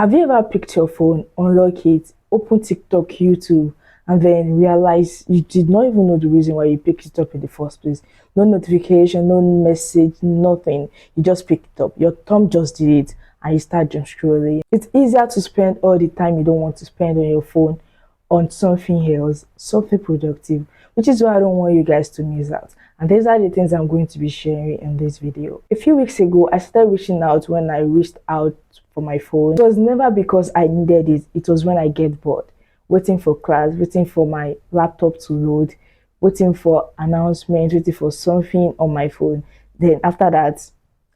Have you ever picked your phone, unlock it, open TikTok, YouTube, and then realize you did not even know the reason why you picked it up in the first place? No notification, no message, nothing. You just picked it up. Your thumb just did it, and you start doom scrolling. It's easier to spend all the time you don't want to spend on your phone on something else, something productive, which is why I don't want you guys to miss out. And these are the things I'm going to be sharing in this video. A few weeks ago, I started reaching out when I reached out for my phone. It was never because I needed it. It was when I get bored, waiting for class, waiting for my laptop to load, waiting for announcements, waiting for something on my phone. Then after that,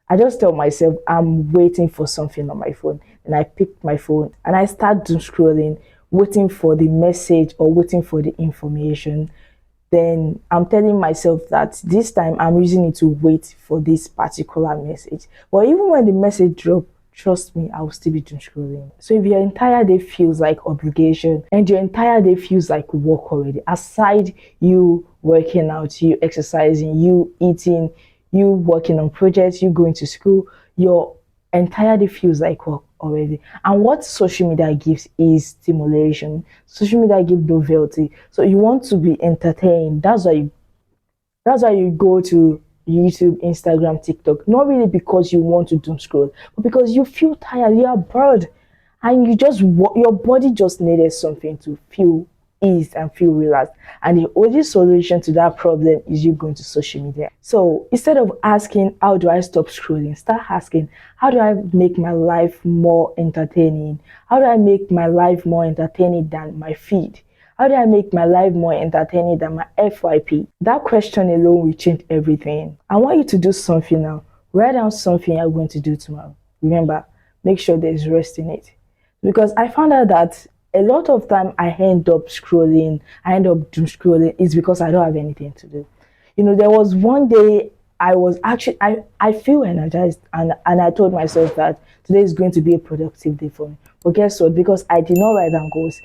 I just tell myself I'm waiting for something on my phone. And I picked my phone and I start doom scrolling, waiting for the message or waiting for the information. Then I'm telling myself that this time I'm using it to wait for this particular message. But even when the message drops, trust me, I will still be doom scrolling. So if your entire day feels like obligation and your entire day feels like work already, aside you working out, you exercising, you eating, you working on projects, you going to school, your entire day feels like work already. And what social media gives is stimulation. Social media gives novelty. So you want to be entertained. That's why you go to YouTube, Instagram, TikTok. Not really because you want to doom scroll, but because you feel tired, you are bored, and your body just needed something to feel eased and feel relaxed. And the only solution to that problem is you going to social media. So instead of asking how do I stop scrolling, start asking how do I make my life more entertaining? How do I make my life more entertaining than my feed? How do I make my life more entertaining than my FYP? That question alone will change everything. I want you to do something now. Write down something you're going to do tomorrow. Remember, make sure there's rest in it. Because I found out that a lot of time I end up scrolling, I end up doom scrolling is because I don't have anything to do. There was one day I feel energized and I told myself that today is going to be a productive day for me. But guess what? Because I did not write down goals,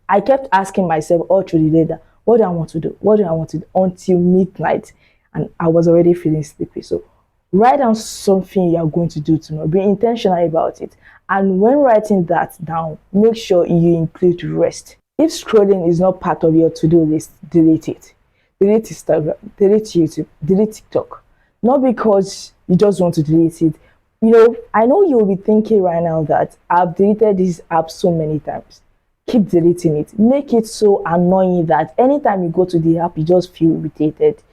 I kept asking myself all through the day that what do I want to do? What do I want to do until midnight? And I was already feeling sleepy. So write down something you are going to do tomorrow. Be intentional about it. And when writing that down, make sure you include rest. If scrolling is not part of your to-do list, delete it. Delete Instagram, delete YouTube, delete TikTok. Not because you just want to delete it. I know you'll be thinking right now that I've deleted this app so many times. Keep deleting it. Make it so annoying that anytime you go to the app, you just feel irritated.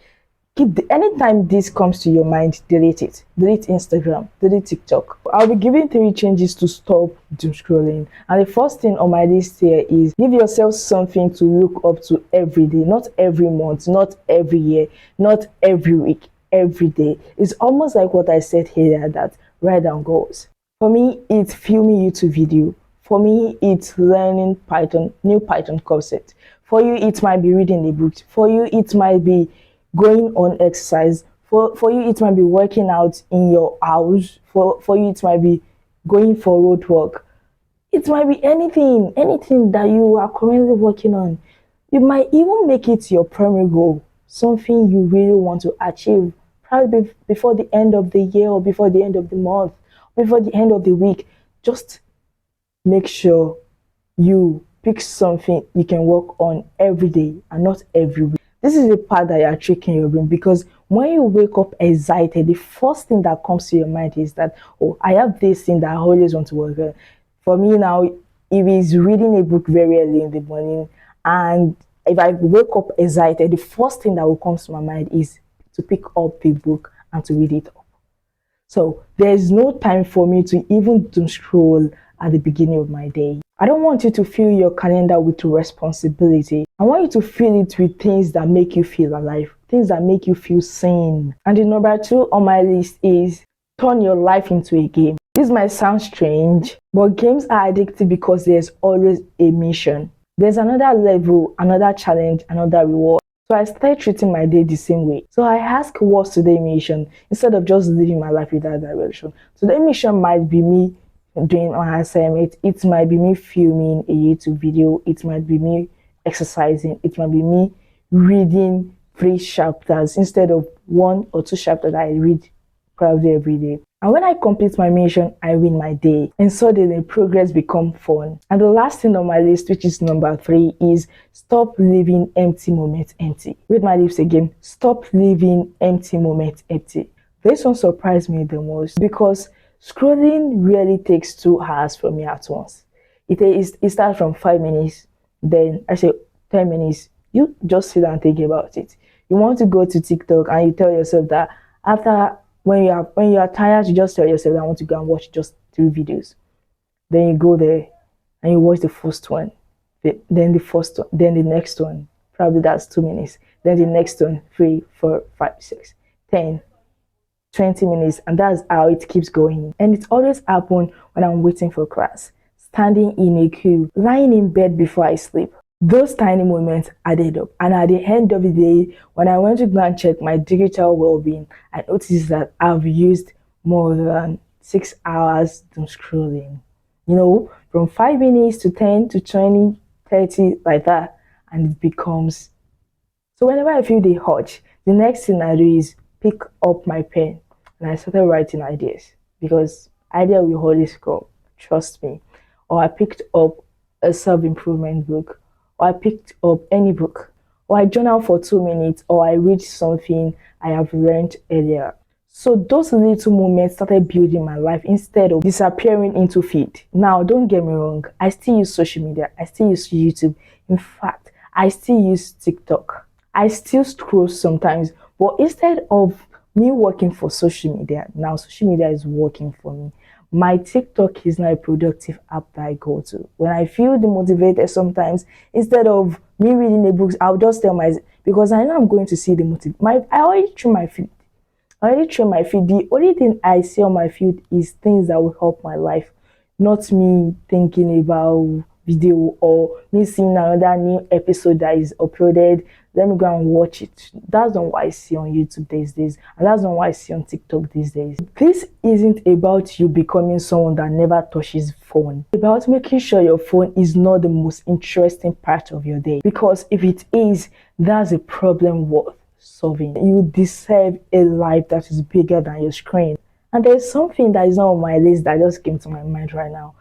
Anytime this comes to your mind, delete it. Delete Instagram, delete TikTok. I'll be giving 3 changes to stop doom scrolling. And the first thing on my list here is give yourself something to look up to every day, not every month, not every year, not every week, every day. It's almost like what I said here, that write down goals. For me, it's filming YouTube video. For me, it's learning Python, new Python concept. For you, it might be reading a book. For you, it might be going on exercise. For you, it might be working out in your house. For you, it might be going for road work. It might be anything that you are currently working on. You might even make it your primary goal, something you really want to achieve, probably before the end of the year or before the end of the month, before the end of the week. Just make sure you pick something you can work on every day and not every week. This is the part that you are tricking your brain, because when you wake up excited, the first thing that comes to your mind is that, oh, I have this thing that I always want to work on. For me now, if it's reading a book very early in the morning, and if I wake up excited, the first thing that will come to my mind is to pick up the book and to read it up. So there's no time for me to even doom scroll at the beginning of my day. I don't want you to fill your calendar with responsibility. I want you to fill it with things that make you feel alive, things that make you feel sane. And the number 2 on my list is turn your life into a game. This might sound strange, but games are addictive because there's always a mission. There's another level, another challenge, another reward. So I started treating my day the same way. So I ask, what's today's mission, instead of just living my life without direction. Today's mission might be me doing my assignment. It might be me filming a YouTube video. It might be me exercising. It might be me reading 3 chapters instead of 1 or 2 chapters that I read probably every day. And when I complete my mission, I win my day. And suddenly progress become fun. And the last thing on my list, which is number 3, is stop leaving empty moments empty. Read my lips again. Stop leaving empty moments empty. This one surprised me the most because scrolling really takes 2 hours from me at once. It starts from 5 minutes, then I say 10 minutes. You just sit and think about it. You want to go to TikTok and you tell yourself that after when you are tired, you just tell yourself I want to go and watch just 3 videos. Then you go there and you watch the first one, then the first one, then the next one. Probably that's 2 minutes. Then the next one, 3, 4, 5, 6, 10, 20 minutes, and that's how it keeps going. And it always happens when I'm waiting for class, standing in a queue, lying in bed before I sleep. Those tiny moments added up, and at the end of the day, when I went to go and check my digital well-being, I noticed that I've used more than 6 hours doom scrolling. From 5 minutes to 10 to 20, 30, like that, and it becomes so. Whenever I feel the urge, the next thing I do is pick up my pen and I started writing ideas because idea will always come. Trust me. Or I picked up a self-improvement book, or I picked up any book, or I journal for 2 minutes, or I read something I have learned earlier. So those little moments started building my life instead of disappearing into feed. Now, don't get me wrong, I still use social media, I still use YouTube. In fact, I still use TikTok. I still scroll sometimes, but instead of me working for social media, now social media is working for me. My TikTok is now a productive app that I go to. When I feel demotivated sometimes, instead of me reading the books, I'll just tell myself, because I know I'm going to see the I already train my feed. The only thing I see on my feed is things that will help my life, not me thinking about video or me seeing another new episode that is uploaded. Let me go and watch it. That's not what I see on YouTube these days, and that's not what I see on TikTok these days. This isn't about you becoming someone that never touches phone. It's about making sure your phone is not the most interesting part of your day, because if it is, that's a problem worth solving. You deserve a life that is bigger than your screen. And there's something that is not on my list that just came to my mind right now.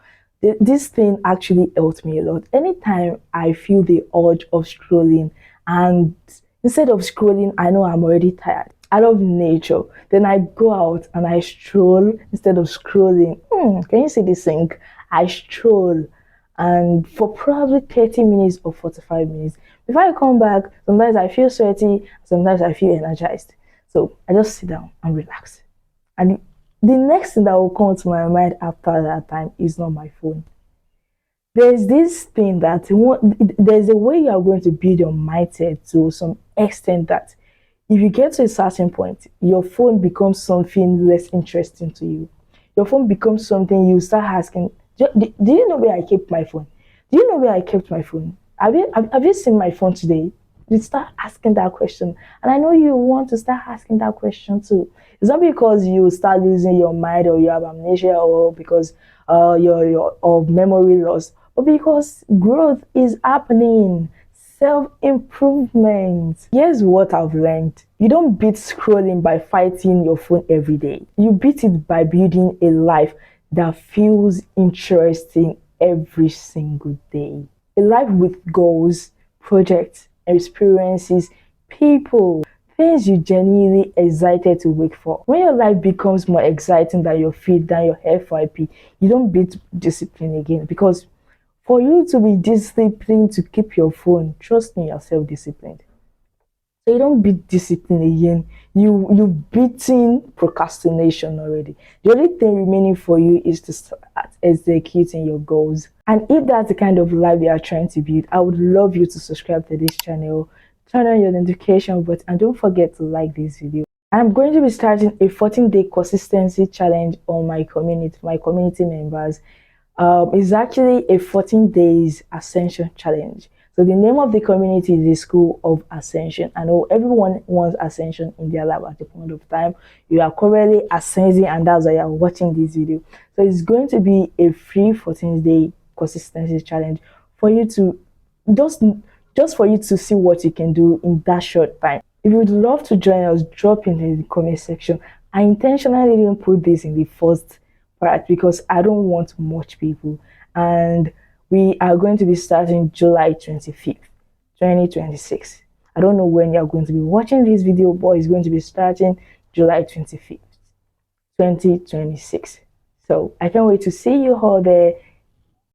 This thing actually helped me a lot. Anytime I feel the urge of scrolling, and instead of scrolling, I know I'm already tired. I love nature. Then I go out and I stroll instead of scrolling. Can you see this thing? I stroll, and for probably 30 minutes or 45 minutes. Before I come back, sometimes I feel sweaty, sometimes I feel energized. So I just sit down and relax. And the next thing that will come to my mind after that time is not my phone. There's this thing that there's a way you are going to build your mindset to some extent that if you get to a certain point, your phone becomes something less interesting to you. Your phone becomes something you start asking, do you know where I kept my phone? Do you know where I kept my phone? Have you seen my phone today? You start asking that question. And I know you want to start asking that question too. It's not because you start losing your mind or you have amnesia or because you're of memory loss, but because growth is happening. Self-improvement. Here's what I've learned. You don't beat scrolling by fighting your phone every day. You beat it by building a life that feels interesting every single day. A life with goals, projects, experiences, people, things you genuinely excited to wait for. When your life becomes more exciting than your feed, than your FYP, you don't beat discipline again, because for you to be disciplined to keep your phone, trust me, you're self-disciplined. So you don't beat discipline again. You've beaten procrastination already. The only thing remaining for you is to start executing your goals. And if that's the kind of life you are trying to build, I would love you to subscribe to this channel, turn on your notification button, and don't forget to like this video. I'm going to be starting a 14-day consistency challenge on my community members. It's actually a 14 days ascension challenge. So the name of the community is the School of Ascension. I know everyone wants ascension in their life at the point of time. You are currently ascending, and that's why you are watching this video. So it's going to be a free 14-day consistency challenge for you to just for you to see what you can do in that short time. If you would love to join us, drop in the comment section. I intentionally didn't put this in the first part because I don't want much people. And we are going to be starting July 25th, 2026. I don't know when you're going to be watching this video, but it's going to be starting July 25th, 2026. So I can't wait to see you all there.